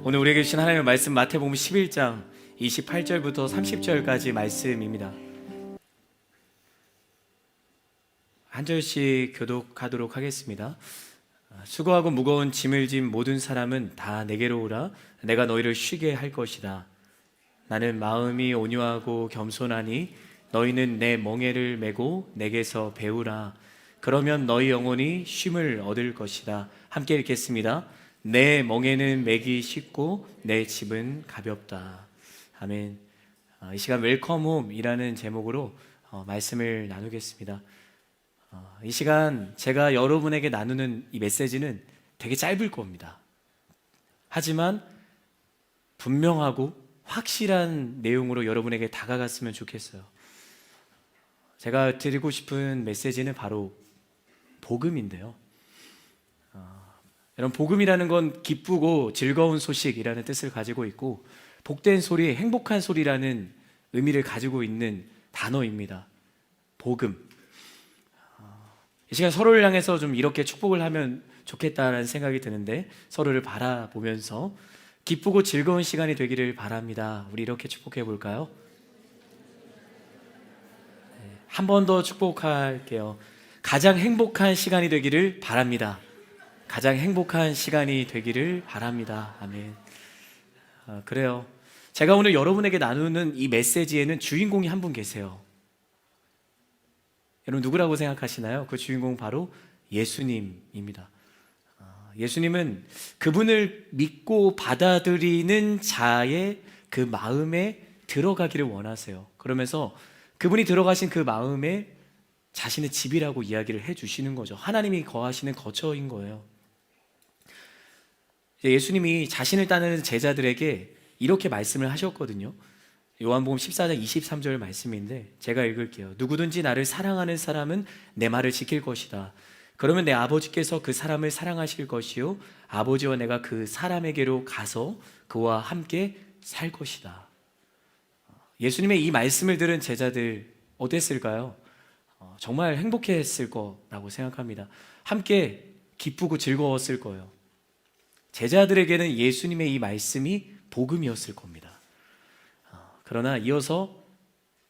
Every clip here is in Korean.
오늘 우리에게 주신 하나님의 말씀 마태복음 11장 28절부터 30절까지 말씀입니다. 한 절씩 교독하도록 하겠습니다. 수고하고 무거운 짐을 진 모든 사람은 다 내게로 오라. 내가 너희를 쉬게 할 것이다. 나는 마음이 온유하고 겸손하니 너희는 내 멍에를 메고 내게서 배우라. 그러면 너희 영혼이 쉼을 얻을 것이다. 함께 읽겠습니다. 내 멍에는 매기 쉽고 내 짐은 가볍다. 아멘. 이 시간 웰컴 홈이라는 제목으로 말씀을 나누겠습니다. 이 시간 제가 여러분에게 나누는 이 메시지는 되게 짧을 겁니다. 하지만 분명하고 확실한 내용으로 여러분에게 다가갔으면 좋겠어요. 제가 드리고 싶은 메시지는 바로 복음인데요. 여러분, 복음이라는 건 기쁘고 즐거운 소식이라는 뜻을 가지고 있고, 복된 소리, 행복한 소리라는 의미를 가지고 있는 단어입니다. 복음. 이 시간 서로를 향해서 좀 이렇게 축복을 하면 좋겠다라는 생각이 드는데, 서로를 바라보면서 기쁘고 즐거운 시간이 되기를 바랍니다. 우리 이렇게 축복해 볼까요? 한 번 더 축복할게요. 가장 행복한 시간이 되기를 바랍니다. 가장 행복한 시간이 되기를 바랍니다. 아멘. 그래요. 제가 오늘 여러분에게 나누는 이 메시지에는 주인공이 한 분 계세요. 여러분, 누구라고 생각하시나요? 그 주인공 바로 예수님입니다. 예수님은 그분을 믿고 받아들이는 자의 그 마음에 들어가기를 원하세요. 그러면서 그분이 들어가신 그 마음에 자신의 집이라고 이야기를 해주시는 거죠. 하나님이 거하시는 거처인 거예요. 예수님이 자신을 따르는 제자들에게 이렇게 말씀을 하셨거든요. 요한복음 14장 23절 말씀인데 제가 읽을게요. 누구든지 나를 사랑하는 사람은 내 말을 지킬 것이다. 그러면 내 아버지께서 그 사람을 사랑하실 것이요 아버지와 내가 그 사람에게로 가서 그와 함께 살 것이다. 예수님의 이 말씀을 들은 제자들 어땠을까요? 정말 행복했을 거라고 생각합니다. 함께 기쁘고 즐거웠을 거예요. 제자들에게는 예수님의 이 말씀이 복음이었을 겁니다. 그러나 이어서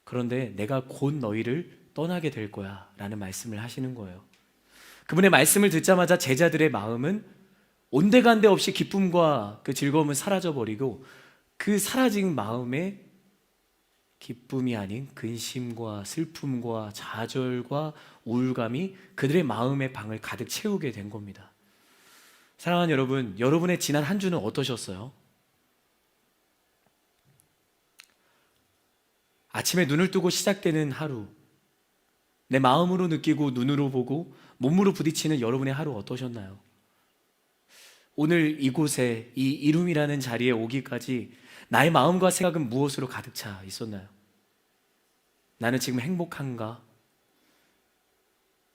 그런데 내가 곧 너희를 떠나게 될 거야 라는 말씀을 하시는 거예요. 그분의 말씀을 듣자마자 제자들의 마음은 온데간데 없이 기쁨과 그 즐거움은 사라져버리고 그 사라진 마음에 기쁨이 아닌 근심과 슬픔과 좌절과 우울감이 그들의 마음의 방을 가득 채우게 된 겁니다. 사랑하는 여러분, 여러분의 지난 한 주는 어떠셨어요? 아침에 눈을 뜨고 시작되는 하루, 내 마음으로 느끼고 눈으로 보고 몸으로 부딪히는 여러분의 하루 어떠셨나요? 오늘 이곳에 이 이룸이라는 자리에 오기까지 나의 마음과 생각은 무엇으로 가득 차 있었나요? 나는 지금 행복한가?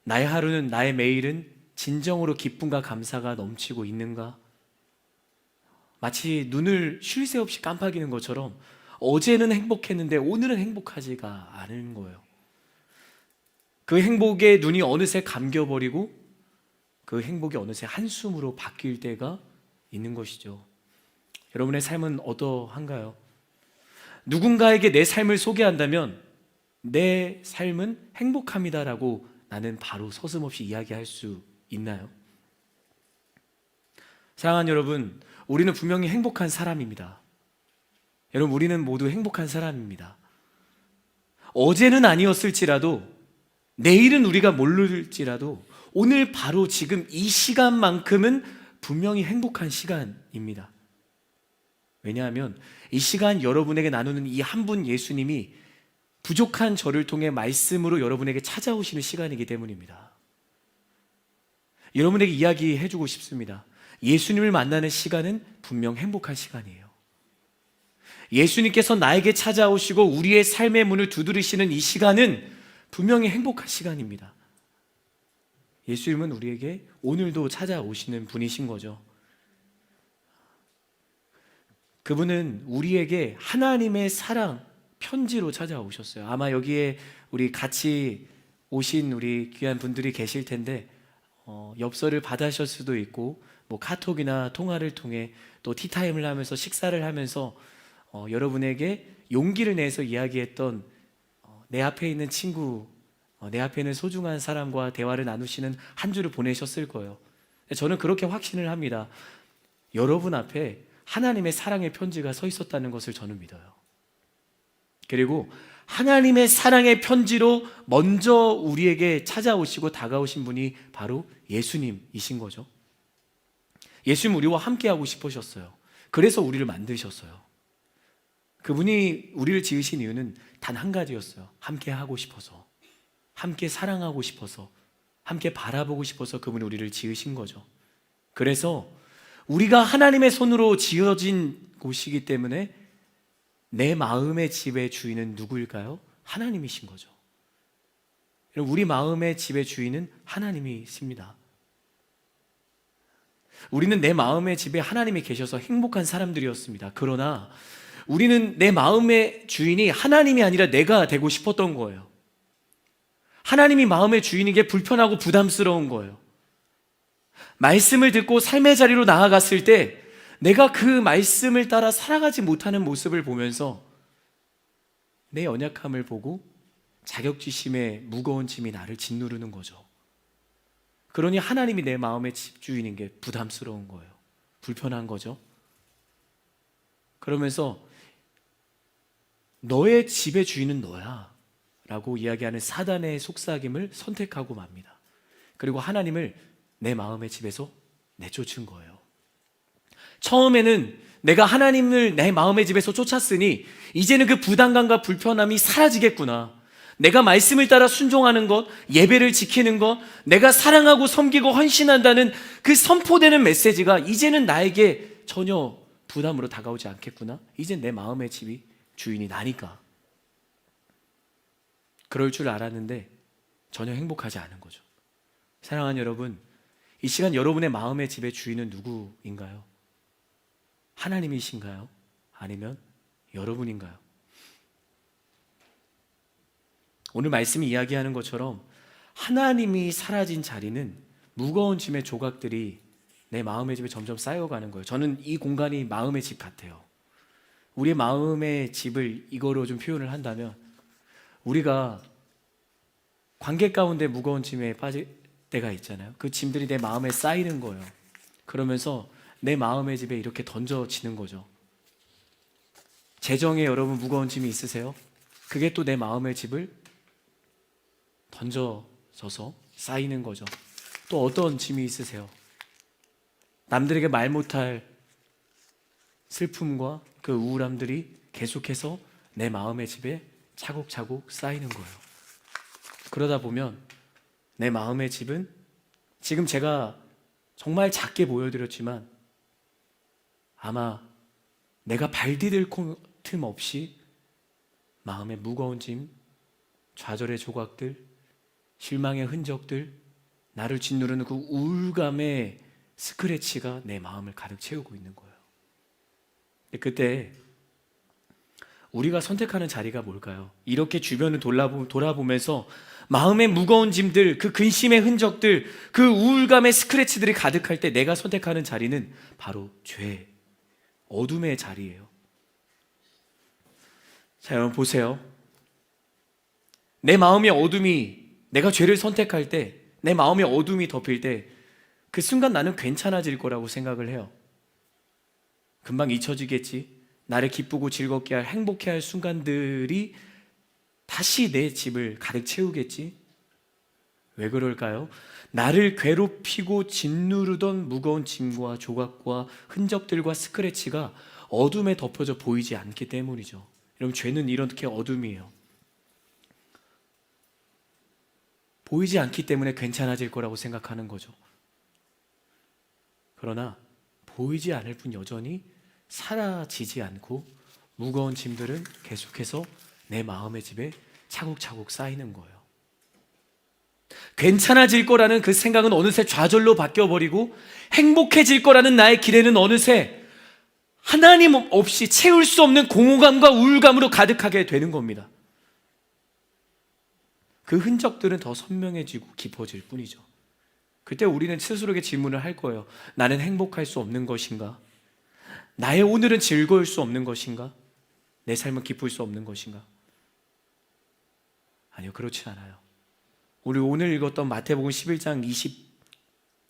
나의 하루는, 나의 매일은 진정으로 기쁨과 감사가 넘치고 있는가? 마치 눈을 쉴 새 없이 깜빡이는 것처럼 어제는 행복했는데 오늘은 행복하지가 않은 거예요. 그 행복에 눈이 어느새 감겨버리고 그 행복이 어느새 한숨으로 바뀔 때가 있는 것이죠. 여러분의 삶은 어떠한가요? 누군가에게 내 삶을 소개한다면 내 삶은 행복합니다라고 나는 바로 서슴없이 이야기할 수 있나요? 사랑하는 여러분, 우리는 분명히 행복한 사람입니다. 여러분, 우리는 모두 행복한 사람입니다. 어제는 아니었을지라도, 내일은 우리가 모를지라도 오늘 바로 지금 이 시간만큼은 분명히 행복한 시간입니다. 왜냐하면 이 시간 여러분에게 나누는 이 한 분 예수님이 부족한 저를 통해 말씀으로 여러분에게 찾아오시는 시간이기 때문입니다. 여러분에게 이야기해주고 싶습니다. 예수님을 만나는 시간은 분명 행복한 시간이에요. 예수님께서 나에게 찾아오시고 우리의 삶의 문을 두드리시는 이 시간은 분명히 행복한 시간입니다. 예수님은 우리에게 오늘도 찾아오시는 분이신 거죠. 그분은 우리에게 하나님의 사랑 편지로 찾아오셨어요. 아마 여기에 우리 같이 오신 우리 귀한 분들이 계실 텐데 엽서를 받으실 수도 있고, 뭐 카톡이나 통화를 통해 또 티타임을 하면서 식사를 하면서 여러분에게 용기를 내서 이야기했던 내 앞에 있는 친구, 내 앞에 있는 소중한 사람과 대화를 나누시는 한 주를 보내셨을 거예요. 저는 그렇게 확신을 합니다. 여러분 앞에 하나님의 사랑의 편지가 서 있었다는 것을 저는 믿어요. 그리고 하나님의 사랑의 편지로 먼저 우리에게 찾아오시고 다가오신 분이 바로 예수님이신 거죠. 예수님 우리와 함께하고 싶으셨어요. 그래서 우리를 만드셨어요. 그분이 우리를 지으신 이유는 단 한 가지였어요. 함께하고 싶어서, 함께 사랑하고 싶어서, 함께 바라보고 싶어서 그분이 우리를 지으신 거죠. 그래서 우리가 하나님의 손으로 지어진 곳이기 때문에 내 마음의 집의 주인은 누구일까요? 하나님이신 거죠. 우리 마음의 집의 주인은 하나님이십니다. 우리는 내 마음의 집에 하나님이 계셔서 행복한 사람들이었습니다. 그러나 우리는 내 마음의 주인이 하나님이 아니라 내가 되고 싶었던 거예요. 하나님이 마음의 주인인 게 불편하고 부담스러운 거예요. 말씀을 듣고 삶의 자리로 나아갔을 때 내가 그 말씀을 따라 살아가지 못하는 모습을 보면서 내 연약함을 보고 자격지심의 무거운 짐이 나를 짓누르는 거죠. 그러니 하나님이 내 마음의 집주인인 게 부담스러운 거예요. 불편한 거죠. 그러면서 너의 집의 주인은 너야 라고 이야기하는 사단의 속삭임을 선택하고 맙니다. 그리고 하나님을 내 마음의 집에서 내쫓은 거예요. 처음에는 내가 하나님을 내 마음의 집에서 쫓았으니 이제는 그 부담감과 불편함이 사라지겠구나. 내가 말씀을 따라 순종하는 것, 예배를 지키는 것, 내가 사랑하고 섬기고 헌신한다는 그 선포되는 메시지가 이제는 나에게 전혀 부담으로 다가오지 않겠구나. 이젠 내 마음의 집이 주인이 나니까. 그럴 줄 알았는데 전혀 행복하지 않은 거죠. 사랑하는 여러분, 이 시간 여러분의 마음의 집의 주인은 누구인가요? 하나님이신가요? 아니면 여러분인가요? 오늘 말씀이 이야기하는 것처럼 하나님이 사라진 자리는 무거운 짐의 조각들이 내 마음의 집에 점점 쌓여가는 거예요. 저는 이 공간이 마음의 집 같아요. 우리의 마음의 집을 이거로 좀 표현을 한다면 우리가 관계 가운데 무거운 짐에 빠질 때가 있잖아요. 그 짐들이 내 마음에 쌓이는 거예요. 그러면서 내 마음의 집에 이렇게 던져지는 거죠. 재정에 여러분 무거운 짐이 있으세요? 그게 또 내 마음의 집을 던져져서 쌓이는 거죠. 또 어떤 짐이 있으세요? 남들에게 말 못할 슬픔과 그 우울함들이 계속해서 내 마음의 집에 차곡차곡 쌓이는 거예요. 그러다 보면 내 마음의 집은 지금 제가 정말 작게 보여드렸지만 아마 내가 발 디딜 틈 없이 마음의 무거운 짐, 좌절의 조각들, 실망의 흔적들, 나를 짓누르는 그 우울감의 스크래치가 내 마음을 가득 채우고 있는 거예요. 그때 우리가 선택하는 자리가 뭘까요? 이렇게 주변을 돌아보면서 마음의 무거운 짐들, 그 근심의 흔적들, 그 우울감의 스크래치들이 가득할 때 내가 선택하는 자리는 바로 죄, 어둠의 자리예요. 자, 여러분 보세요. 내 마음의 어둠이, 내가 죄를 선택할 때, 내 마음의 어둠이 덮일 때 그 순간 나는 괜찮아질 거라고 생각을 해요. 금방 잊혀지겠지. 나를 기쁘고 즐겁게 할, 행복해 할 순간들이 다시 내 집을 가득 채우겠지. 왜 그럴까요? 나를 괴롭히고 짓누르던 무거운 짐과 조각과 흔적들과 스크래치가 어둠에 덮여져 보이지 않기 때문이죠. 여러분, 죄는 이렇게 어둠이에요. 보이지 않기 때문에 괜찮아질 거라고 생각하는 거죠. 그러나 보이지 않을 뿐 여전히 사라지지 않고 무거운 짐들은 계속해서 내 마음의 집에 차곡차곡 쌓이는 거예요. 괜찮아질 거라는 그 생각은 어느새 좌절로 바뀌어버리고 행복해질 거라는 나의 기대는 어느새 하나님 없이 채울 수 없는 공허감과 우울감으로 가득하게 되는 겁니다. 그 흔적들은 더 선명해지고 깊어질 뿐이죠. 그때 우리는 스스로에게 질문을 할 거예요. 나는 행복할 수 없는 것인가? 나의 오늘은 즐거울 수 없는 것인가? 내 삶은 기쁠 수 없는 것인가? 아니요, 그렇지 않아요. 우리 오늘 읽었던 마태복음 11장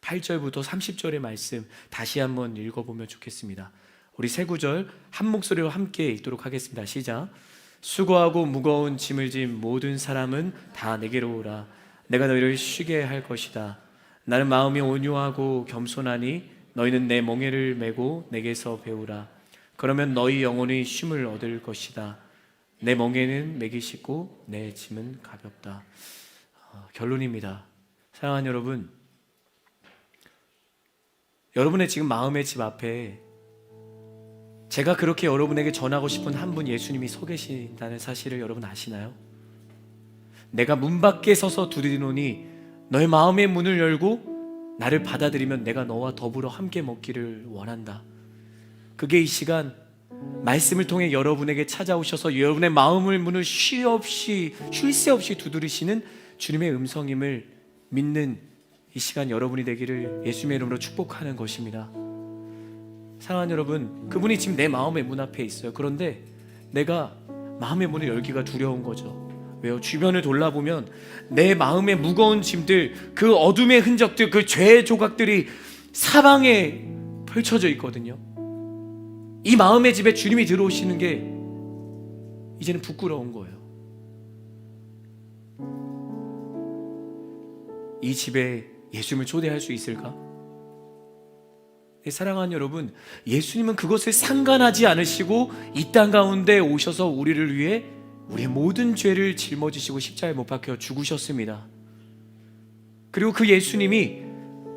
28절부터 30절의 말씀 다시 한번 읽어보면 좋겠습니다. 우리 세 구절 한 목소리로 함께 읽도록 하겠습니다. 시작. 수고하고 무거운 짐을 진 모든 사람은 다 내게로 오라. 내가 너희를 쉬게 할 것이다. 나는 마음이 온유하고 겸손하니 너희는 내 멍에를 메고 내게서 배우라. 그러면 너희 영혼이 쉼을 얻을 것이다. 내 멍에는 맥이 쉽고 내 짐은 가볍다. 결론입니다. 사랑하는 여러분, 여러분의 지금 마음의 집 앞에 제가 그렇게 여러분에게 전하고 싶은 한 분 예수님이 서 계신다는 사실을 여러분 아시나요? 내가 문 밖에 서서 두드리노니 너의 마음의 문을 열고 나를 받아들이면 내가 너와 더불어 함께 먹기를 원한다. 그게 이 시간 말씀을 통해 여러분에게 찾아오셔서 여러분의 마음의 문을 쉴 새 없이 두드리시는 주님의 음성임을 믿는 이 시간 여러분이 되기를 예수님의 이름으로 축복하는 것입니다. 사랑하는 여러분, 그분이 지금 내 마음의 문 앞에 있어요. 그런데 내가 마음의 문을 열기가 두려운 거죠. 왜요? 주변을 돌아보면 내 마음의 무거운 짐들, 그 어둠의 흔적들, 그 죄의 조각들이 사방에 펼쳐져 있거든요. 이 마음의 집에 주님이 들어오시는 게 이제는 부끄러운 거예요. 이 집에 예수님을 초대할 수 있을까? 사랑하는 여러분, 예수님은 그것을 상관하지 않으시고 이 땅 가운데 오셔서 우리를 위해 우리의 모든 죄를 짊어지시고 십자가에 못 박혀 죽으셨습니다. 그리고 그 예수님이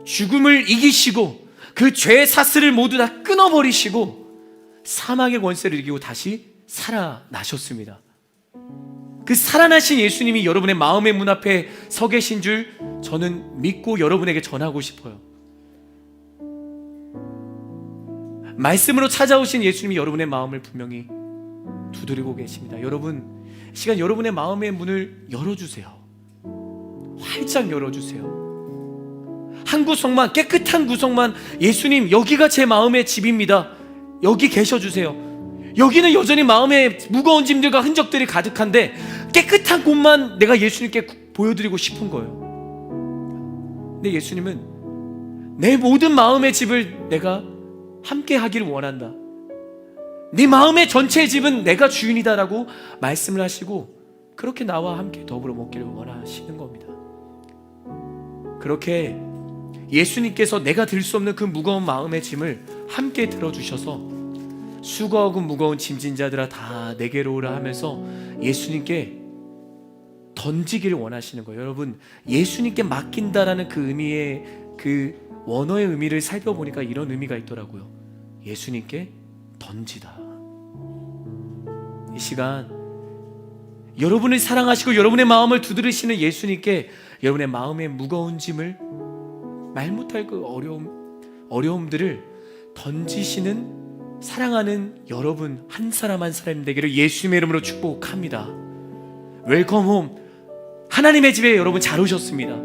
죽음을 이기시고 그 죄의 사슬을 모두 다 끊어버리시고 사망의 권세를 이기고 다시 살아나셨습니다. 그 살아나신 예수님이 여러분의 마음의 문 앞에 서 계신 줄 저는 믿고 여러분에게 전하고 싶어요. 말씀으로 찾아오신 예수님이 여러분의 마음을 분명히 두드리고 계십니다. 여러분, 시간 여러분의 마음의 문을 열어주세요. 활짝 열어주세요. 한 구석만, 깨끗한 구석만, 예수님 여기가 제 마음의 집입니다, 여기 계셔주세요. 여기는 여전히 마음에 무거운 짐들과 흔적들이 가득한데 깨끗한 곳만 내가 예수님께 보여드리고 싶은 거예요. 근데 예수님은 내 모든 마음의 집을 내가 함께 하기를 원한다. 네 마음의 전체 집은 내가 주인이다라고 말씀을 하시고 그렇게 나와 함께 더불어 먹기를 원하시는 겁니다. 그렇게 예수님께서 내가 들 수 없는 그 무거운 마음의 짐을 함께 들어주셔서 수고하고 무거운 짐진 자들아 다 내게로 오라 하면서 예수님께 던지기를 원하시는 거예요. 여러분, 예수님께 맡긴다라는 그 의미의 그 원어의 의미를 살펴보니까 이런 의미가 있더라고요. 예수님께 던지다. 이 시간 여러분을 사랑하시고 여러분의 마음을 두드리시는 예수님께 여러분의 마음의 무거운 짐을, 말 못할 그 어려움들을 던지시는 사랑하는 여러분 한 사람 한 사람 되기를 예수님의 이름으로 축복합니다. 웰컴 홈. 하나님의 집에 여러분 잘 오셨습니다.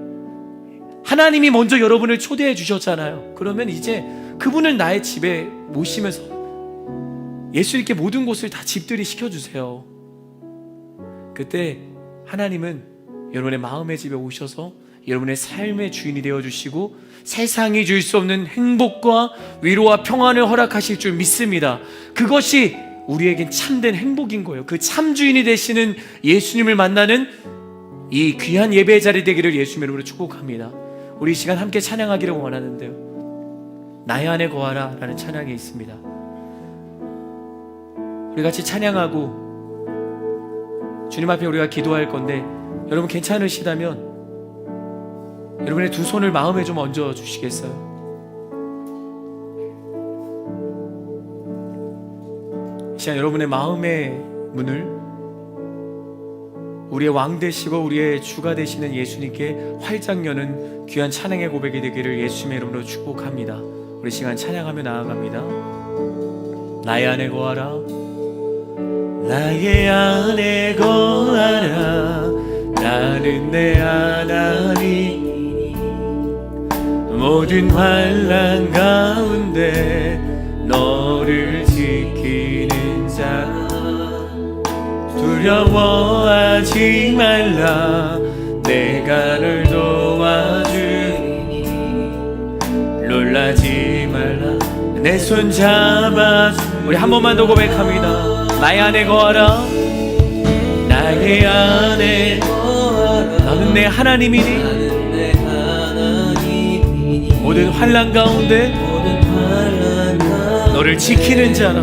하나님이 먼저 여러분을 초대해 주셨잖아요. 그러면 이제 그분을 나의 집에 모시면서 예수님께 모든 곳을 다 집들이 시켜주세요. 그때 하나님은 여러분의 마음의 집에 오셔서 여러분의 삶의 주인이 되어주시고 세상이 줄 수 없는 행복과 위로와 평안을 허락하실 줄 믿습니다. 그것이 우리에겐 참된 행복인 거예요. 그 참 주인이 되시는 예수님을 만나는 이 귀한 예배의 자리 되기를 예수님의 이름으로 축복합니다. 우리 이 시간 함께 찬양하기를 원하는데요, 나의 안에 거하라 라는 찬양이 있습니다. 우리 같이 찬양하고 주님 앞에 우리가 기도할 건데, 여러분 괜찮으시다면 여러분의 두 손을 마음에 좀 얹어 주시겠어요? 이 시간 여러분의 마음의 문을 우리의 왕 되시고 우리의 주가 되시는 예수님께 활짝 여는 귀한 찬양의 고백이 되기를 예수님의 이름으로 축복합니다. 우리 시간 찬양하며 나아갑니다. 나의 안에 거하라, 나의 안에 거하라, 나는 내 하나님 모든 환난 가운데 너를 지키는 자 두려워하지 말라 내가 널 도와주니 놀라지 말라 내 손 잡아 우리 한 번만 더 고백합니다. 나의 안에 거하라 나의 안에 너는 내 하나님이니 모든 환난 가운데 너를 지키는 자라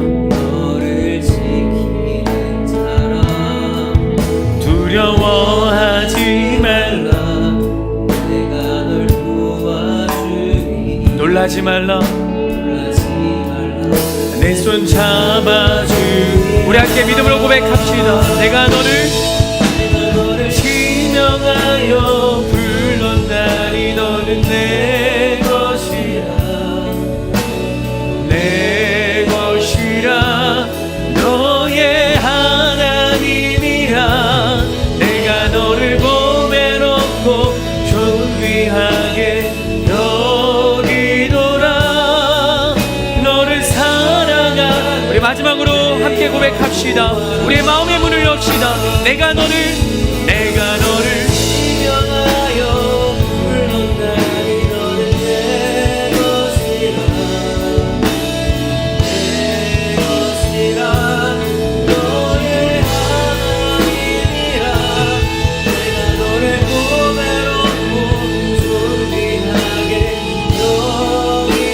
두려워하지 말라 내가 널 도와주니 놀라지 말라 내 손 잡아주 우리 함께 믿음으로 고백합시다. 내가 너를 지명하여 불렀나니 너는 내 것이라 내 것이라 너의 하나님이라 내가 너를 보배롭고 존귀하게 여기노라 너를 사랑하 우리 마지막으로 함께 고백합시다. 우리의 마음의 문을 엽시다. 내가 너를 지명하여 불렀나니 너는 내 것이라 내 것이라 너의 하나님이라 내가 너를 보배롭고 존귀하게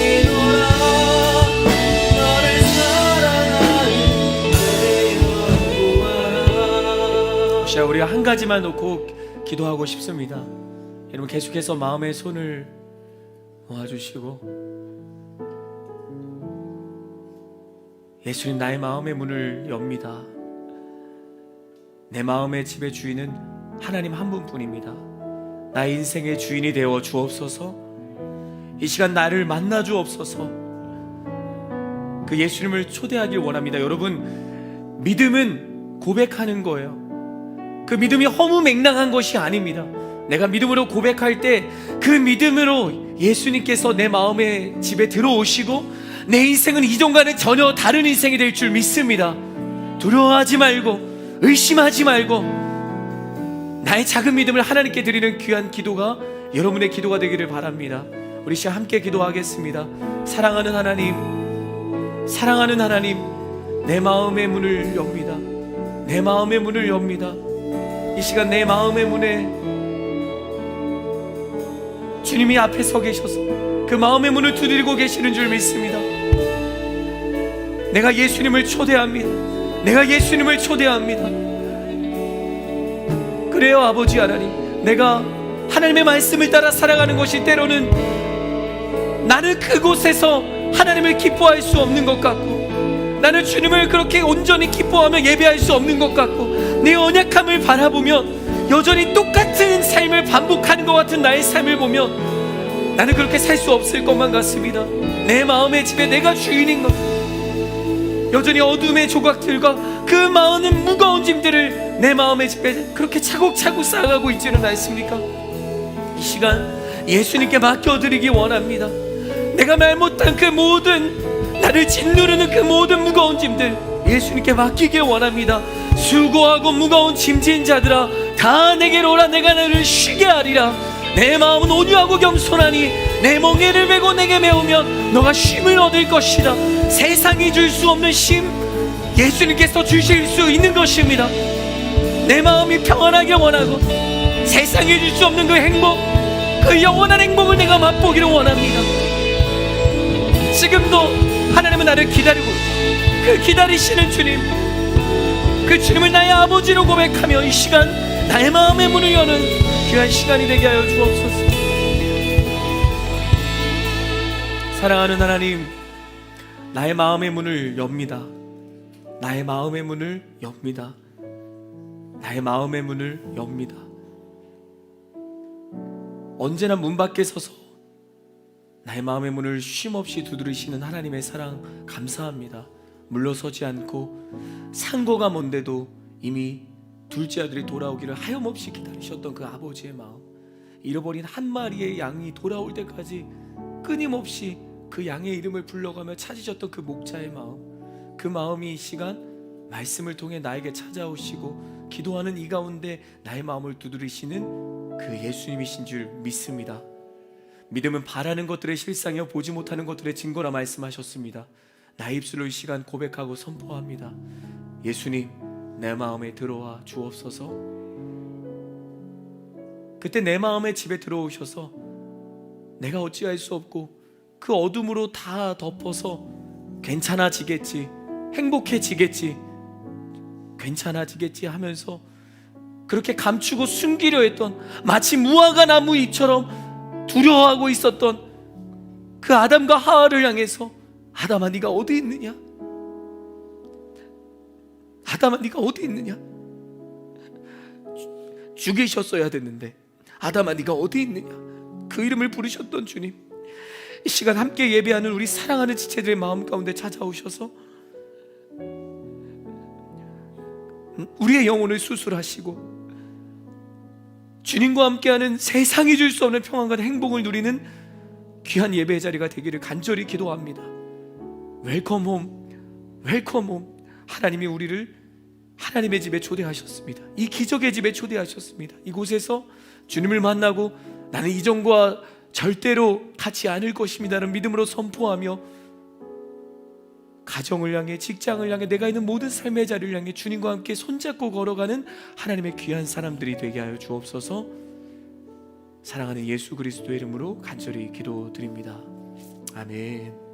여기노라 너를 사랑하는 자, 우리가 한 가지만 놓고 기도하고 싶습니다. 여러분 계속해서 마음의 손을 모아주시고 예수님 나의 마음의 문을 엽니다. 내 마음의 집의 주인은 하나님 한 분뿐입니다. 나의 인생의 주인이 되어 주옵소서. 이 시간 나를 만나 주옵소서. 그 예수님을 초대하길 원합니다. 여러분 믿음은 고백하는 거예요. 그 믿음이 허무맹랑한 것이 아닙니다. 내가 믿음으로 고백할 때 그 믿음으로 예수님께서 내 마음의 집에 들어오시고 내 인생은 이전과는 전혀 다른 인생이 될 줄 믿습니다. 두려워하지 말고 의심하지 말고 나의 작은 믿음을 하나님께 드리는 귀한 기도가 여러분의 기도가 되기를 바랍니다. 우리 시간 함께 기도하겠습니다. 사랑하는 하나님 내 마음의 문을 엽니다. 내 마음의 문을 엽니다. 이 시간 내 마음의 문에 주님이 앞에 서 계셔서 그 마음의 문을 두드리고 계시는 줄 믿습니다. 내가 예수님을 초대합니다. 내가 예수님을 초대합니다. 그래요 아버지 하나님, 내가 하나님의 말씀을 따라 살아가는 것이 때로는 나는 그곳에서 하나님을 기뻐할 수 없는 것 같고 나는 주님을 그렇게 온전히 기뻐하며 예배할 수 없는 것 같고 내 언약함을 바라보면 여전히 똑같은 삶을 반복하는 것 같은 나의 삶을 보면 나는 그렇게 살 수 없을 것만 같습니다. 내 마음의 집에 내가 주인인 것, 여전히 어둠의 조각들과 그 많은 무거운 짐들을 내 마음의 집에 그렇게 차곡차곡 쌓아가고 있지는 않습니까? 이 시간 예수님께 맡겨드리기 원합니다. 내가 말 못한 그 모든 나를 짓누르는 그 모든 무거운 짐들 예수님께 맡기길 원합니다. 수고하고 무거운 짐진 자들아 다 내게로 오라. 내가 너를 쉬게 하리라. 내 마음은 온유하고 겸손하니 내 멍에를 메고 내게 메우면 너가 쉼을 얻을 것이다. 세상이 줄 수 없는 쉼 예수님께서 주실 수 있는 것입니다. 내 마음이 평안하게 원하고 세상이 줄 수 없는 그 행복, 그 영원한 행복을 내가 맛보기를 원합니다. 지금도 하나님은 나를 기다리고 그 기다리시는 주님, 그 주님을 나의 아버지로 고백하며 이 시간 나의 마음의 문을 여는 귀한 시간이 되게 하여 주옵소서. 사랑하는 하나님, 나의 마음의 문을 엽니다. 나의 마음의 문을 엽니다. 나의 마음의 문을 엽니다. 언제나 문 밖에 서서 나의 마음의 문을 쉼없이 두드리시는 하나님의 사랑 감사합니다. 물러서지 않고 상고가 먼데도 이미 둘째 아들이 돌아오기를 하염없이 기다리셨던 그 아버지의 마음, 잃어버린 한 마리의 양이 돌아올 때까지 끊임없이 그 양의 이름을 불러가며 찾으셨던 그 목자의 마음, 그 마음이 이 시간 말씀을 통해 나에게 찾아오시고 기도하는 이 가운데 나의 마음을 두드리시는 그 예수님이신 줄 믿습니다. 믿음은 바라는 것들의 실상이요 보지 못하는 것들의 증거라 말씀하셨습니다. 나의 입술로 이 시간 고백하고 선포합니다. 예수님, 내 마음에 들어와 주옵소서. 그때 내 마음의 집에 들어오셔서 내가 어찌할 수 없고 그 어둠으로 다 덮어서 괜찮아지겠지, 행복해지겠지, 괜찮아지겠지 하면서 그렇게 감추고 숨기려 했던, 마치 무화과 나무 잎처럼 두려워하고 있었던 그 아담과 하와를 향해서 아담아 네가 어디 있느냐? 아담아 네가 어디 있느냐? 죽이셨어야 됐는데 아담아 네가 어디 있느냐? 그 이름을 부르셨던 주님, 이 시간 함께 예배하는 우리 사랑하는 지체들의 마음 가운데 찾아오셔서 우리의 영혼을 수술하시고 주님과 함께하는 세상이 줄 수 없는 평안과 행복을 누리는 귀한 예배의 자리가 되기를 간절히 기도합니다. 웰컴 홈, 웰컴 홈. 하나님이 우리를 하나님의 집에 초대하셨습니다. 이 기적의 집에 초대하셨습니다. 이곳에서 주님을 만나고 나는 이전과 절대로 같지 않을 것입니다라는 믿음으로 선포하며 가정을 향해, 직장을 향해, 내가 있는 모든 삶의 자리를 향해 주님과 함께 손잡고 걸어가는 하나님의 귀한 사람들이 되게 하여 주옵소서. 사랑하는 예수 그리스도의 이름으로 간절히 기도드립니다. 아멘.